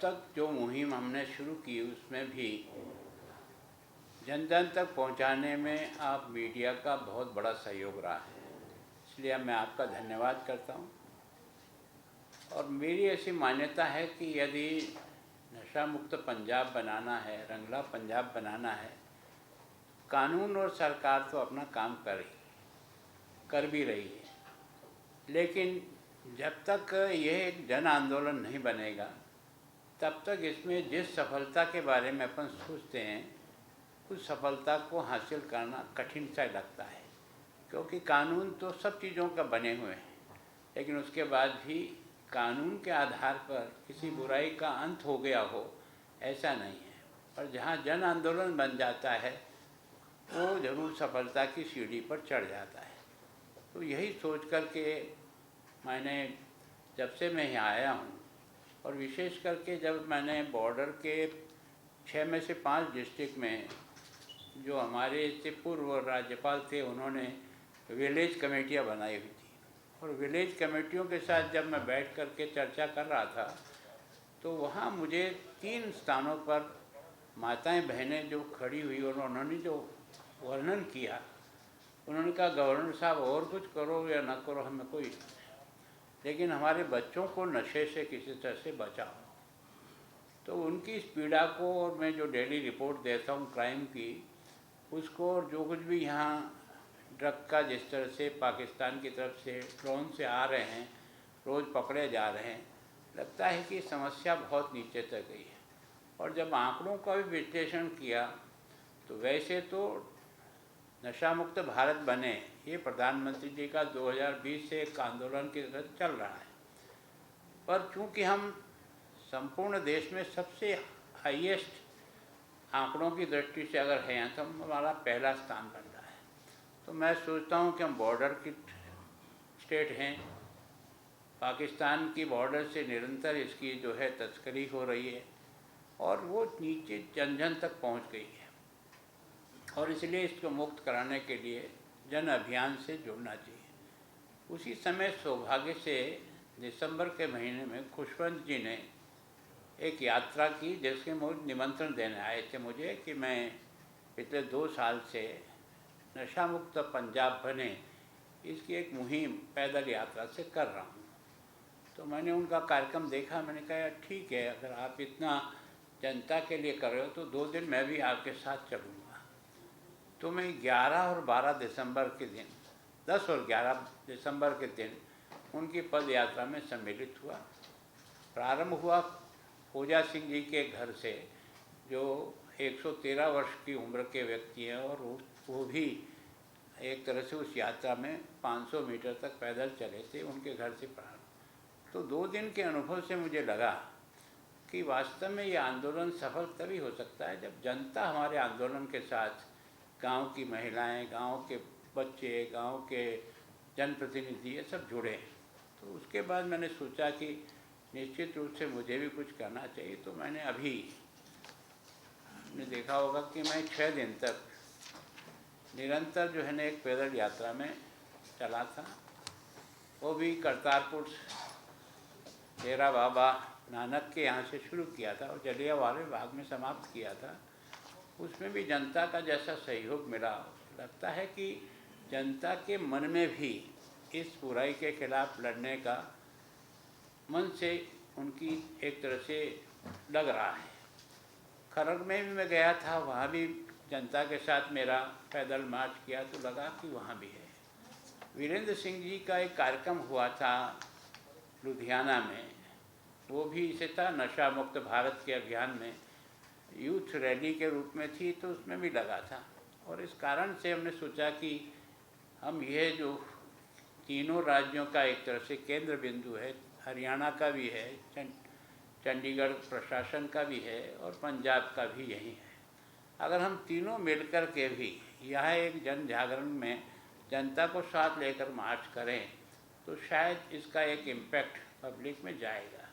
तक जो मुहिम हमने शुरू की उसमें भी जन जन तक पहुंचाने में आप मीडिया का बहुत बड़ा सहयोग रहा है, इसलिए मैं आपका धन्यवाद करता हूं। और मेरी ऐसी मान्यता है कि यदि नशा मुक्त पंजाब बनाना है, रंगला पंजाब बनाना है, कानून और सरकार तो अपना काम कर भी रही है, लेकिन जब तक यह एक जन आंदोलन नहीं बनेगा तब तक इसमें जिस सफलता के बारे में अपन सोचते हैं उस सफलता को हासिल करना कठिन सा लगता है, क्योंकि कानून तो सब चीज़ों का बने हुए हैं, लेकिन उसके बाद भी कानून के आधार पर किसी बुराई का अंत हो गया हो ऐसा नहीं है। पर जहाँ जन आंदोलन बन जाता है वो ज़रूर सफलता की सीढ़ी पर चढ़ जाता है। तो यही सोच कर के मैंने जब से मैं यहाँ आया हूँ, और विशेष करके जब मैंने बॉर्डर के 6 में से 5 डिस्ट्रिक्ट में जो हमारे से पूर्व राज्यपाल थे उन्होंने विलेज कमेटियाँ बनाई हुई थी, और विलेज कमेटियों के साथ जब मैं बैठ कर के चर्चा कर रहा था तो वहाँ मुझे 3 स्थानों पर माताएं बहनें जो खड़ी हुई और उन्होंने जो वर्णन किया, उन्होंने कहा गवर्नर साहब और कुछ करो या न करो हमें कोई, लेकिन हमारे बच्चों को नशे से किसी तरह से बचाओ। तो उनकी इस पीड़ा को, और मैं जो डेली रिपोर्ट देता हूँ क्राइम की, उसको और जो कुछ भी यहाँ ड्रग का जिस तरह से पाकिस्तान की तरफ से ड्रोन से आ रहे हैं, रोज़ पकड़े जा रहे हैं, लगता है कि समस्या बहुत नीचे तक गई है। और जब आंकड़ों का भी विश्लेषण किया तो वैसे तो नशा मुक्त भारत बने ये प्रधानमंत्री जी का 2020 से एक आंदोलन की तरह चल रहा है, पर चूँकि हम संपूर्ण देश में सबसे हाईएस्ट आंकड़ों की दृष्टि से अगर हैं तो हमारा पहला स्थान बन रहा है। तो मैं सोचता हूँ कि हम बॉर्डर की स्टेट हैं, पाकिस्तान की बॉर्डर से निरंतर इसकी जो है तस्करी हो रही है और वो नीचे जन जन तक पहुँच गई है, और इसलिए इसको मुक्त कराने के लिए जन अभियान से जुड़ना चाहिए। उसी समय सौभाग्य से दिसंबर के महीने में खुशवंत जी ने एक यात्रा की जिसके मुझे निमंत्रण देने आए थे मुझे कि मैं पिछले 2 साल से नशा मुक्त पंजाब बने इसकी एक मुहिम पैदल यात्रा से कर रहा हूँ। तो मैंने उनका कार्यक्रम देखा, मैंने कहा ठीक है, अगर आप इतना जनता के लिए कर रहे हो तो 2 दिन मैं भी आपके साथ चलूँगा। तो मैं 11 और 12 दिसंबर के दिन, 10 और 11 दिसंबर के दिन उनकी पद यात्रा में सम्मिलित हुआ। प्रारंभ हुआ पूजा सिंह जी के घर से, जो 113 वर्ष की उम्र के व्यक्ति हैं, और वो भी एक तरह से उस यात्रा में 500 मीटर तक पैदल चले थे उनके घर से प्रारंभ। तो 2 दिन के अनुभव से मुझे लगा कि वास्तव में ये आंदोलन सफल तभी हो सकता है जब जनता हमारे आंदोलन के साथ, गांव की महिलाएं, गांव के बच्चे, गांव के जनप्रतिनिधि, ये सब जुड़े। तो उसके बाद मैंने सोचा कि निश्चित रूप से मुझे भी कुछ करना चाहिए। तो मैंने अभी आपने देखा होगा कि मैं 6 दिन तक निरंतर जो है ना एक पैदल यात्रा में चला था, वो भी करतारपुर डेरा बाबा नानक के यहाँ से शुरू किया था और जलियांवाला बाग में समाप्त किया था। उसमें भी जनता का जैसा सहयोग मिला, लगता है कि जनता के मन में भी इस बुराई के खिलाफ लड़ने का मन से उनकी एक तरह से लग रहा है। खरड़ में भी मैं गया था, वहाँ भी जनता के साथ मेरा पैदल मार्च किया तो लगा कि वहाँ भी है। वीरेंद्र सिंह जी का एक कार्यक्रम हुआ था लुधियाना में, वो भी इसे था नशा मुक्त भारत के अभियान में, यूथ रैली के रूप में थी, तो उसमें भी लगा था। और इस कारण से हमने सोचा कि हम ये जो तीनों राज्यों का एक तरह से केंद्र बिंदु है, हरियाणा का भी है, चंडीगढ़ प्रशासन का भी है और पंजाब का भी यही है, अगर हम तीनों मिलकर के भी यहाँ एक जन जागरण में जनता को साथ लेकर मार्च करें तो शायद इसका एक इम्पैक्ट पब्लिक में जाएगा।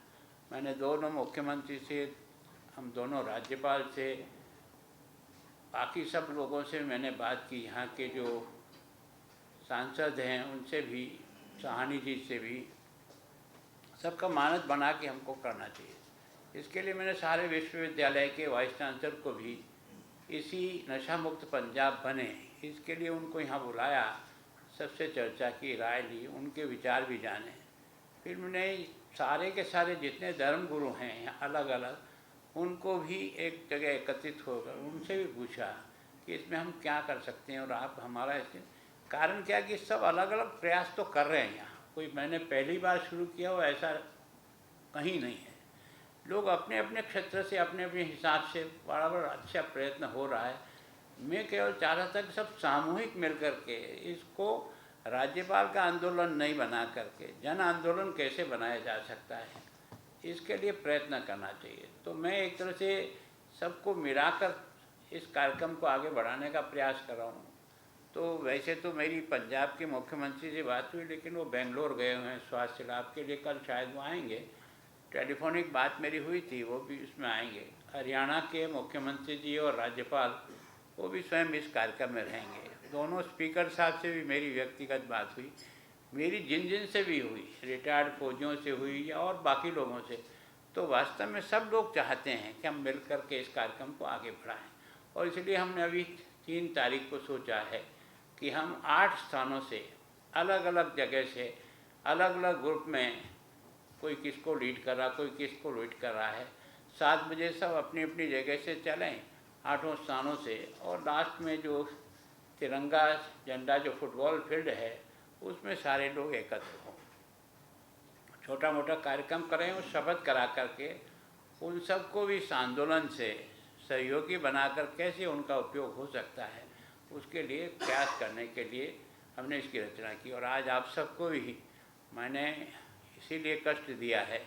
मैंने दोनों मुख्यमंत्री से, हम दोनों राज्यपाल से, बाकी सब लोगों से मैंने बात की, यहाँ के जो सांसद हैं उनसे भी, साहनी जी से भी, सबका मानद बना के हमको करना चाहिए। इसके लिए मैंने सारे विश्वविद्यालय के वाइस चांसलर को भी इसी नशा मुक्त पंजाब बने, इसके लिए उनको यहाँ बुलाया, सबसे चर्चा की, राय ली, उनके विचार भी जाने। फिर मैंने सारे के सारे जितने धर्म गुरु हैं यहाँ अलग अलग, उनको भी एक जगह एकत्रित होकर उनसे भी पूछा कि इसमें हम क्या कर सकते हैं और आप हमारा इसके कारण क्या कि सब अलग अलग प्रयास तो कर रहे हैं यहाँ, कोई मैंने पहली बार शुरू किया हो ऐसा कहीं नहीं है। लोग अपने अपने क्षेत्र से अपने अपने हिसाब से बराबर अच्छा प्रयत्न हो रहा है। मैं केवल चाह रहा था कि सब सामूहिक मिल करके इसको राज्यपाल का आंदोलन नहीं बना करके जन आंदोलन कैसे बनाया जा सकता है, इसके लिए प्रयत्न करना चाहिए। तो मैं एक तरह से सबको मिलाकर इस कार्यक्रम को आगे बढ़ाने का प्रयास कर रहा हूँ। तो वैसे तो मेरी पंजाब के मुख्यमंत्री से बात हुई, लेकिन वो बेंगलोर गए हुए हैं स्वास्थ्य लाभ के लिए, कल शायद वो आएंगे। टेलीफोनिक बात मेरी हुई थी, वो भी इसमें आएंगे। हरियाणा के मुख्यमंत्री जी और राज्यपाल वो भी स्वयं इस कार्यक्रम में रहेंगे। दोनों स्पीकर साहब से भी मेरी व्यक्तिगत बात हुई, मेरी जिन जिन से भी हुई, रिटायर्ड फौजियों से हुई या और बाकी लोगों से, तो वास्तव में सब लोग चाहते हैं कि हम मिल कर के इस कार्यक्रम को आगे बढ़ाएं। और इसलिए हमने अभी 3 तारीख को सोचा है कि हम 8 स्थानों से अलग अलग जगह से अलग अलग ग्रुप में, कोई किसको लीड कर रहा, कोई किसको लीड कर रहा है, 7 बजे सब अपनी अपनी जगह से चलें 8 स्थानों से, और लास्ट में जो तिरंगा झंडा जो फुटबॉल फील्ड है उसमें सारे लोग एकत्र हों, छोटा मोटा कार्यक्रम करें और शपथ करा करके उन सबको भी इस आंदोलन से सहयोगी बनाकर कैसे उनका उपयोग हो सकता है उसके लिए प्रयास करने के लिए हमने इसकी रचना की। और आज आप सबको भी मैंने इसीलिए कष्ट दिया है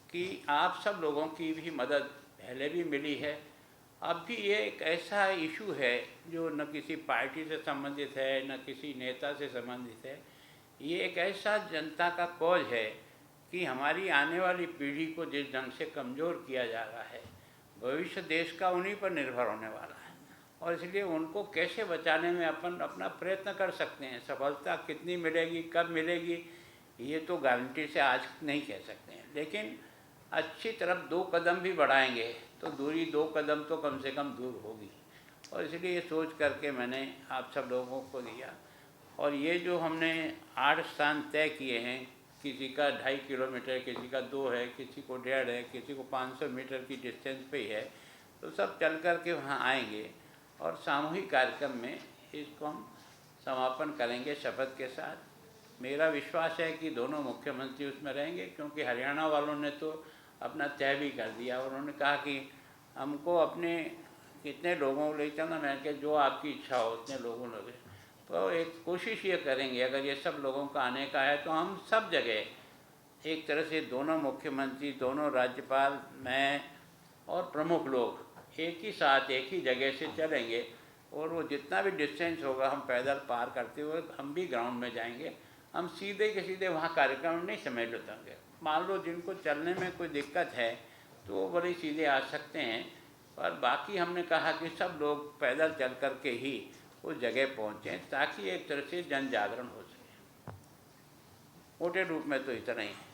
कि आप सब लोगों की भी मदद पहले भी मिली है, अब भी ये एक ऐसा इशू है जो न किसी पार्टी से संबंधित है न किसी नेता से संबंधित है। ये एक ऐसा जनता का कॉज है कि हमारी आने वाली पीढ़ी को जिस ढंग से कमज़ोर किया जा रहा है, भविष्य देश का उन्हीं पर निर्भर होने वाला है, और इसलिए उनको कैसे बचाने में अपन अपना प्रयत्न कर सकते हैं। सफलता कितनी मिलेगी, कब मिलेगी, ये तो गारंटी से आज नहीं कह सकते हैं, लेकिन अच्छी तरफ 2 कदम भी बढ़ाएंगे तो दूरी 2 कदम तो कम से कम दूर होगी। और इसलिए ये सोच करके मैंने आप सब लोगों को दिया। और ये जो हमने 8 स्थान तय किए हैं, किसी का 2.5 किलोमीटर, किसी का 2 है, किसी को 1.5 है, किसी को 500 मीटर की डिस्टेंस पे ही है, तो सब चल कर के वहाँ आएंगे और सामूहिक कार्यक्रम में इसको हम समापन करेंगे शपथ के साथ। मेरा विश्वास है कि दोनों मुख्यमंत्री उसमें रहेंगे, क्योंकि हरियाणा वालों ने तो अपना तय भी कर दिया। उन्होंने कहा कि हमको अपने कितने लोगों को ले चलना, मैंने कहा जो आपकी इच्छा हो उतने लोगों लोग। तो एक कोशिश ये करेंगे, अगर ये सब लोगों का आने का है तो हम सब जगह एक तरह से दोनों मुख्यमंत्री, दोनों राज्यपाल, मैं और प्रमुख लोग एक ही साथ एक ही जगह से चलेंगे, और वो जितना भी डिस्टेंस होगा हम पैदल पार करते हुए हम भी ग्राउंड में जाएंगे। हम सीधे के सीधे वहाँ कार्यक्रम नहीं समेट उतरेंगे। मान लो जिनको चलने में कोई दिक्कत है तो वो बड़े सीधे आ सकते हैं, पर बाकी हमने कहा कि सब लोग पैदल चल कर के ही उस जगह पहुँचें, ताकि एक तरह से जन जागरण हो सके। मोटे रूप में तो इतना ही है।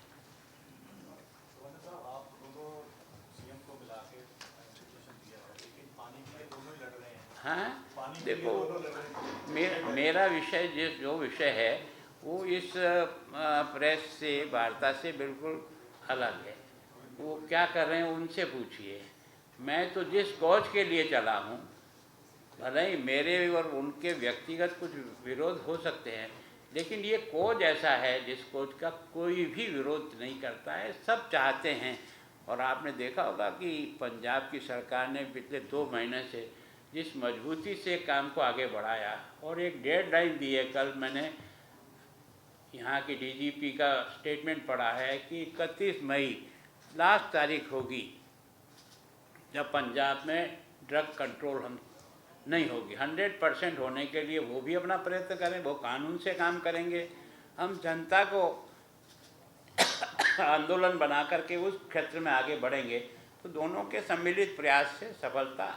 हाँ, देखो मेरा विषय जो विषय है वो इस प्रेस से, वार्ता से बिल्कुल अलग है। वो क्या कर रहे हैं उनसे पूछिए। मैं तो जिस कॉज के लिए चला हूँ, भले ही मेरे और उनके व्यक्तिगत कुछ विरोध हो सकते हैं, लेकिन ये कॉज ऐसा है जिस कॉज का कोई भी विरोध नहीं करता है, सब चाहते हैं। और आपने देखा होगा कि पंजाब की सरकार ने पिछले 2 महीने से जिस मजबूती से काम को आगे बढ़ाया, और एक डेडलाइन दी है। कल मैंने यहाँ की डीजीपी का स्टेटमेंट पढ़ा है कि 31 मई लास्ट तारीख होगी जब पंजाब में ड्रग कंट्रोल हम नहीं होगी। 100% होने के लिए वो भी अपना प्रयत्न करें, वो कानून से काम करेंगे, हम जनता को आंदोलन बना करके उस क्षेत्र में आगे बढ़ेंगे, तो दोनों के सम्मिलित प्रयास से सफलता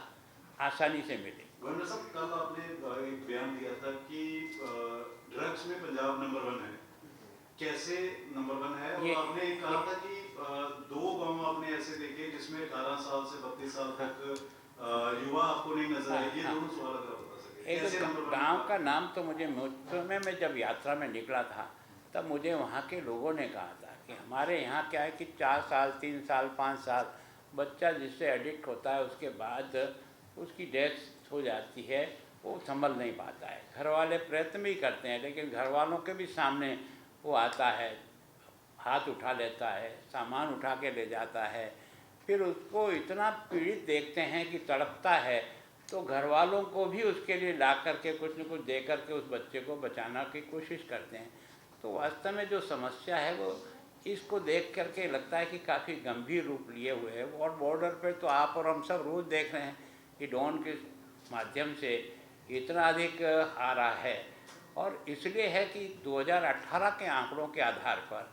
आसानी से मिलेगी। गवर्नर साहब, कल आपने एक बयान दिया था कि ड्रग्स में पंजाब नंबर 1 है, कैसे नंबर 1 है? और आपने एक कहा था कि 2 गांव आपने ऐसे देखे जिसमें 18 साल से 32 साल तक युवा आपको नहीं नजर आए। ये दोनों सवाल अगर आप बता सके, एक कैसे नंबर 1 गांव का नाम तो मुझे समय में जब यात्रा में निकला था तब मुझे वहाँ के लोगों ने कहा था कि हमारे यहाँ क्या है कि 4 साल 3 साल 5 साल बच्चा जिससे एडिक्ट होता है उसके बाद उसकी डेथ हो जाती है, वो संभल नहीं पाता है। घर वाले प्रयत्न भी करते हैं लेकिन घर वालों के भी सामने वो आता है, हाथ उठा लेता है, सामान उठा के ले जाता है, फिर उसको इतना पीड़ित देखते हैं कि तड़पता है, तो घर वालों को भी उसके लिए ला करके कुछ न कुछ दे करके उस बच्चे को बचाना की कोशिश करते हैं। तो वास्तव में जो समस्या है वो इसको देख करके लगता है कि काफ़ी गंभीर रूप लिए हुए है। और बॉर्डर पे तो आप और हम सब रोज़ देख रहे हैं कि ड्रोन के माध्यम से इतना अधिक आ रहा है। और इसलिए है कि 2018 के आंकड़ों के आधार पर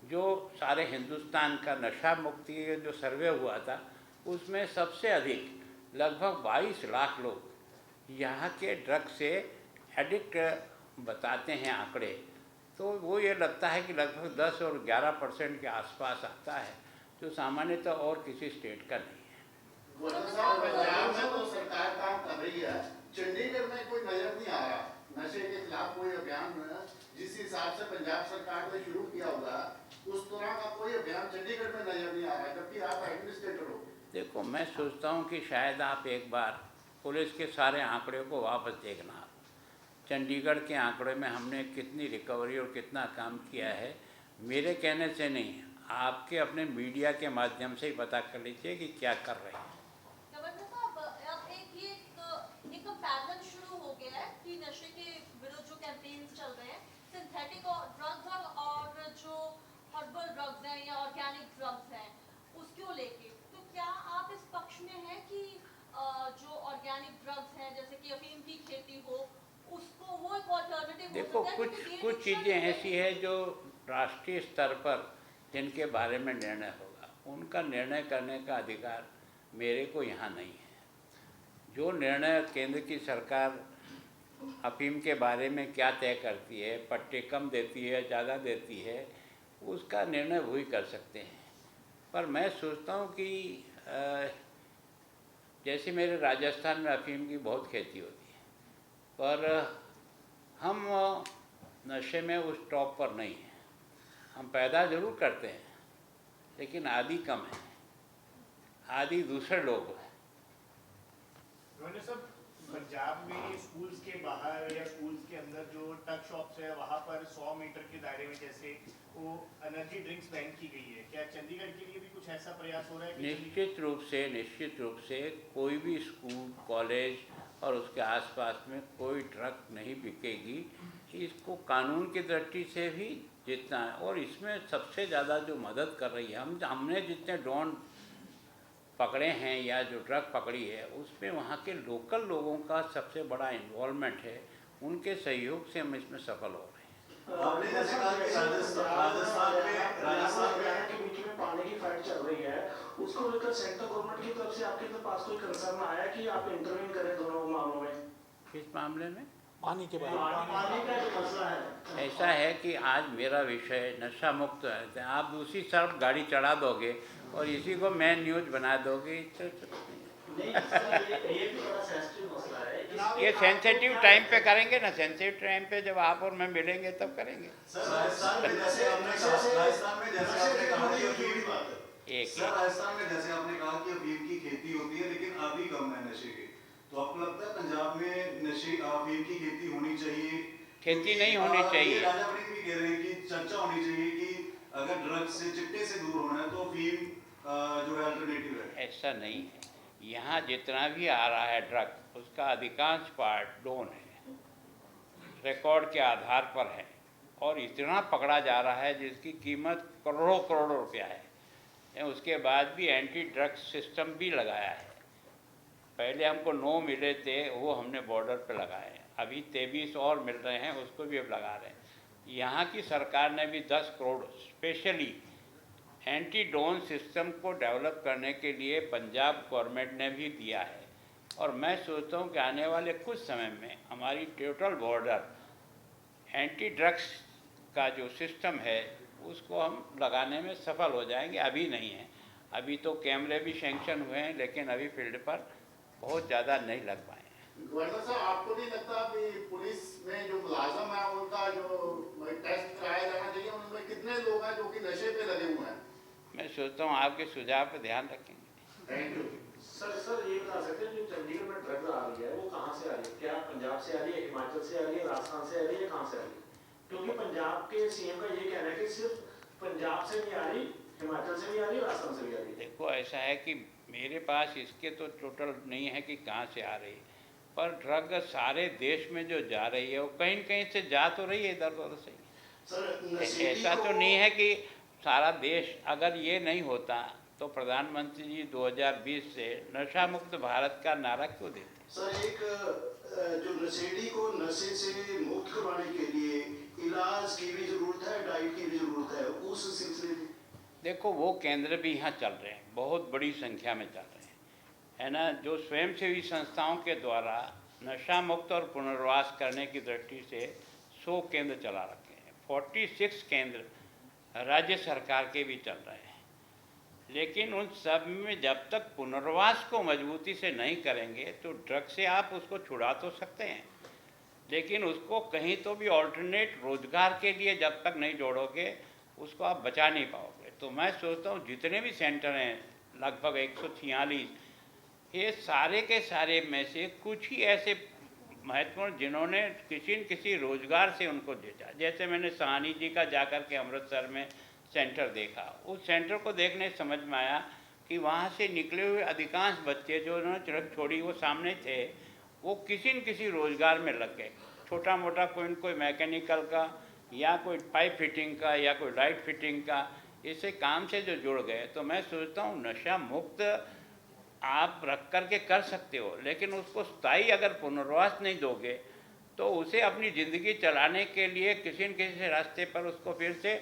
जो सारे हिंदुस्तान का नशा मुक्ति जो सर्वे हुआ था उसमें सबसे अधिक लगभग 22 लाख लोग यहाँ के ड्रग से एडिक्ट बताते हैं आंकड़े। तो वो ये लगता है कि लगभग 10 और 11% के आसपास आता है, जो सामान्यतः और किसी स्टेट का नहीं है। पंजाब में तो सरकार काम कर रही है, चंडीगढ़ में कोई नजर नहीं आ रहा। नशे के खिलाफ कोई अभियान जिस हिसाब से पंजाब सरकार ने शुरू किया होगा उस तरह का कोई अभियान चंडीगढ़ में नजर नहीं आ रहा, जबकि आप एडमिनिस्ट्रेटर हो। देखो, मैं सोचता हूँ कि शायद आप एक बार पुलिस के सारे आंकड़े को वापस देखना। चंडीगढ़ के आंकड़े में हमने कितनी रिकवरी और कितना काम किया है, मेरे कहने से नहीं, आपके अपने मीडिया के माध्यम से ही पता कर लीजिए कि क्या कर रहे हैं। एक पैटर्न शुरू हो गया है कि नशे के विरुद्ध जो कैंपेन्स चल रहे हैं, सिंथेटिक और ड्रग्स और जो हर्बल ड्रग्स हैं या ऑर्गेनिक ड्रग्स हैं उसको लेके, तो क्या आप इस पक्ष में हैं कि जो ऑर्गेनिक ड्रग्स हैं जैसे कि अफीम की खेती हो उसको वो एक ऑल्टरनेटिव देखो, कुछ चीज़ें ऐसी है जो राष्ट्रीय स्तर पर जिनके बारे में निर्णय होगा, उनका निर्णय करने का अधिकार मेरे को यहाँ नहीं है। जो निर्णय केंद्र की सरकार अफीम के बारे में क्या तय करती है, पट्टे कम देती है ज़्यादा देती है, उसका निर्णय वही कर सकते हैं। पर मैं सोचता हूँ कि जैसे मेरे राजस्थान में अफीम की बहुत खेती होती है, पर हम नशे में उस टॉप पर नहीं हैं। हम पैदा ज़रूर करते हैं लेकिन आदि कम है, आदि दूसरे लोग हैं। सब पंजाब में स्कूल्स के बाहर या स्कूल्स के अंदर जो टक शॉप्स है वहाँ पर 100 मीटर के दायरे में जैसे वो एनर्जी ड्रिंक्स बैन की गई है, क्या चंडीगढ़ के लिए भी कुछ ऐसा प्रयास हो रहा है? निश्चित रूप से कोई भी स्कूल कॉलेज और उसके आसपास में कोई ड्रग नहीं बिकेगी। इसको कानून की दृष्टि से भी जितना है, और इसमें सबसे ज़्यादा जो मदद कर रही है, हमने जितने ड्रोन पकड़े हैं या जो ड्रग पकड़ी है उसमें वहाँ के लोकल लोगों का सबसे बड़ा इन्वॉल्वमेंट है, उनके सहयोग से हम इसमें सफल हो रहे हैं। आपने जैसे कहा कि राजस्थान में पानी की फाइट चल रही है, उसको लेकर सेंट्रल गवर्नमेंट की तरफ से आपके पास कोई कंसर्न आया कि आप इंटरवीन करें दोनों मामलों में? किस मामले में? पानी के बारे में। पानी का जो मसला है, ऐसा है कि आज मेरा विषय नशा मुक्त है, आप दूसरी तरफ गाड़ी चढ़ा दोगे और इसी को मेन न्यूज बना दोगे, तो नहीं सर, ये भी बड़ा सेंसिटिव मसला है। ये सेंसिटिव टाइम पे करेंगे ना, सेंसिटिव टाइम पे जब आप और मैं मिलेंगे तब करेंगे। राजस्थान में जैसे आपने कहा कि अफीम की खेती होती है लेकिन आदि कम है नशे के, तो आपको लगता है पंजाब में नशे अफीम की खेती होनी चाहिए? खेती नहीं होनी चाहिए। राजा वड़िंग भी कह रहे हैं कि चर्चा होनी चाहिए कि अगर ड्रग से चिट्टे से दूर होना है तो अफीम जो है अल्टरनेटिव है। ऐसा नहीं है, यहाँ जितना भी आ रहा है ड्रग उसका अधिकांश पार्ट ड्रोन है, रिकॉर्ड के आधार पर है, और इतना पकड़ा जा रहा है जिसकी कीमत करोड़ों करोड़ों रुपया है। उसके बाद भी एंटी ड्रग सिस्टम भी लगाया है। पहले हमको 9 मिले थे, वो हमने बॉर्डर पे लगाए, अभी 23 और मिल रहे हैं, उसको भी अब लगा रहे हैं। यहाँ की सरकार ने भी 10 crore specially anti drone system को डेवलप करने के लिए पंजाब गवर्नमेंट ने भी दिया है। और मैं सोचता हूँ कि आने वाले कुछ समय में हमारी टोटल बॉर्डर एंटी ड्रग्स का जो सिस्टम है उसको हम लगाने में सफल हो जाएंगे। अभी नहीं है, अभी तो कैमरे भी सैंक्शन हुए हैं, लेकिन अभी फील्ड पर बहुत ज़्यादा नहीं लग पाए हैं। गवर्नर साहब, आपको नहीं लगता कि पुलिस में जो मुलाजम है उनका जो टेस्ट कराया जाना चाहिए, उनमें कितने लोग हैं जो कि नशे पे लगे हुए हैं? मैं सोचता हूँ आपके सुझाव पर ध्यान रखेंगे। Thank you. सर ये बता सकते हैं जो चंडीगढ़ में ड्रग्स आ रही है वो कहाँ से आ रही है? क्या पंजाब से आ रही है, हिमाचल से आ रही है, राजस्थान से आ रही है, कहाँ से आ रही है? क्योंकि पंजाब के सीएम का ये कहना है कि सिर्फ पंजाब से नहीं आ रही, हिमाचल से भी आ रही है, राजस्थान से भी आ रही है। देखो, ऐसा है कि मेरे पास इसके तो टोटल नहीं है कि कहाँ से आ रही है, पर ड्रग सारे देश में जो जा रही है वो कहीं न कहीं से जा तो रही है इधर उधर से। सर ऐसा तो नहीं है कि सारा देश, अगर ये नहीं होता तो प्रधानमंत्री जी 2020 से नशा मुक्त भारत का नारा क्यों देते? सर, एक जो नशेड़ी को नशे से मुक्त करवाने के लिए इलाज की भी जरूरत है, डाइट की भी जरूरत है, उस सिलसिले में देखो, वो केंद्र भी यहाँ चल रहे हैं, बहुत बड़ी संख्या में चल रहे हैं, है ना। जो स्वयंसेवी संस्थाओं के द्वारा नशा मुक्त और पुनर्वास करने की दृष्टि से 100 केंद्र चला रखे हैं, 46 केंद्र राज्य सरकार के भी चल रहे हैं। लेकिन उन सब में जब तक पुनर्वास को मजबूती से नहीं करेंगे तो ड्रग से आप उसको छुड़ा तो सकते हैं, लेकिन उसको कहीं तो भी ऑल्टरनेट रोजगार के लिए जब तक नहीं जोड़ोगे उसको आप बचा नहीं पाओगे। तो मैं सोचता हूँ जितने भी सेंटर हैं, लगभग 146, ये सारे के सारे में से कुछ ही ऐसे महत्वपूर्ण जिन्होंने किसी न किसी रोजगार से उनको भेजा। जैसे मैंने साहनी जी का जाकर के अमृतसर में सेंटर देखा, उस सेंटर को देखने समझ में आया कि वहाँ से निकले हुए अधिकांश बच्चे जो उन्होंने ड्रग छोड़ी वो सामने थे, वो किसी न किसी रोजगार में लग गए, छोटा मोटा कोई मैकेनिकल का या कोई पाइप फिटिंग का या कोई लाइट फिटिंग का, इसे काम से जो जुड़ गए। तो मैं सोचता हूँ नशा मुक्त आप रख कर के कर सकते हो, लेकिन उसको स्थायी अगर पुनर्वास नहीं दोगे तो उसे अपनी ज़िंदगी चलाने के लिए किसी न किसी रास्ते पर उसको फिर से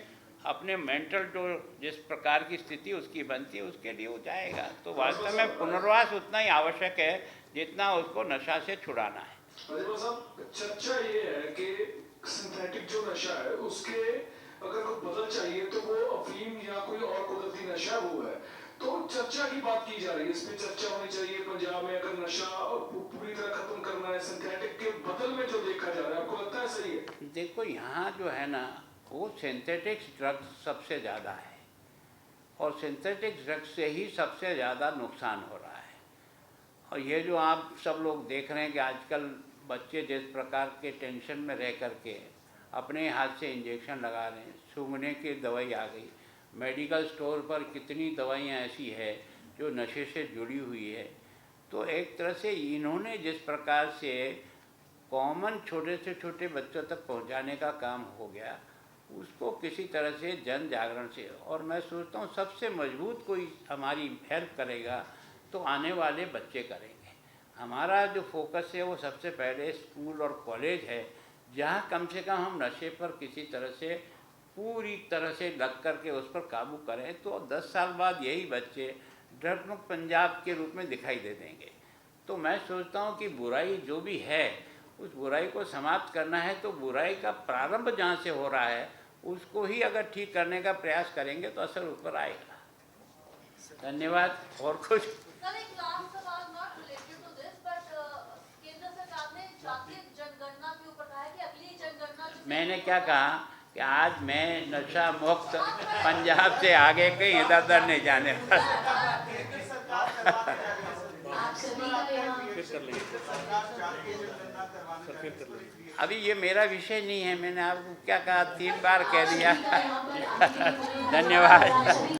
अपने मेंटल जो जिस प्रकार की स्थिति उसकी बनती है उसके लिए वो जाएगा। तो वास्तव में पुनर्वास उतना ही आवश्यक है जितना उसको नशा से छुड़ाना है। साहब, चर्चा ये है कि सिंथेटिक जो नशा है उसके अगर कोई बदल चाहिए तो वो अफीम या कोई और कुदरती नशा वो है, तो चर्चा की बात की जा रही है, इस पे चर्चा होनी चाहिए। पंजाब में अगर नशा पूरी तरह खत्म करना है, सिंथेटिक के बदल में जो देखा जा रहा है, आपको लगता है सही है? देखो, यहाँ जो है ना वो सिंथेटिक ड्रग्स सबसे ज़्यादा है और सिंथेटिक ड्रग्स से ही सबसे ज़्यादा नुकसान हो रहा है। और ये जो आप सब लोग देख रहे हैं कि आजकल बच्चे जिस प्रकार के टेंशन में रह कर के अपने हाथ से इंजेक्शन लगा रहे हैं, सूंघने की दवाई आ गई, मेडिकल स्टोर पर कितनी दवाइयाँ ऐसी है जो नशे से जुड़ी हुई है। तो एक तरह से इन्होंने जिस प्रकार से कॉमन छोटे से छोटे बच्चों तक पहुंचाने का काम हो गया, उसको किसी तरह से जन जागरण से, और मैं सोचता हूँ सबसे मजबूत कोई हमारी हेल्प करेगा तो आने वाले बच्चे करेंगे। हमारा जो फोकस है वो सबसे पहले स्कूल और कॉलेज है, जहाँ कम से कम हम नशे पर किसी तरह से पूरी तरह से लग कर के उस पर काबू करें तो 10 साल बाद यही बच्चे ड्रग मुक्त पंजाब के रूप में दिखाई दे देंगे। तो मैं सोचता हूँ कि बुराई जो भी है उस बुराई को समाप्त करना है, तो बुराई का प्रारंभ जहाँ से हो रहा है उसको ही अगर ठीक करने का प्रयास करेंगे तो असर ऊपर आएगा। धन्यवाद। और कुछ? सर, एक लास्ट सवाल, not related to this, but केंद्र सरकार ने जातीय जनगणना के ऊपर कहा है कि अगली जनगणना, मैंने क्या कहा कि आज मैं नशा मुक्त पंजाब से आगे कहीं इधर उधर नहीं जाने वाला। अभी ये मेरा विषय नहीं है, मैंने आपको क्या कहा, 3 बार कह दिया। धन्यवाद।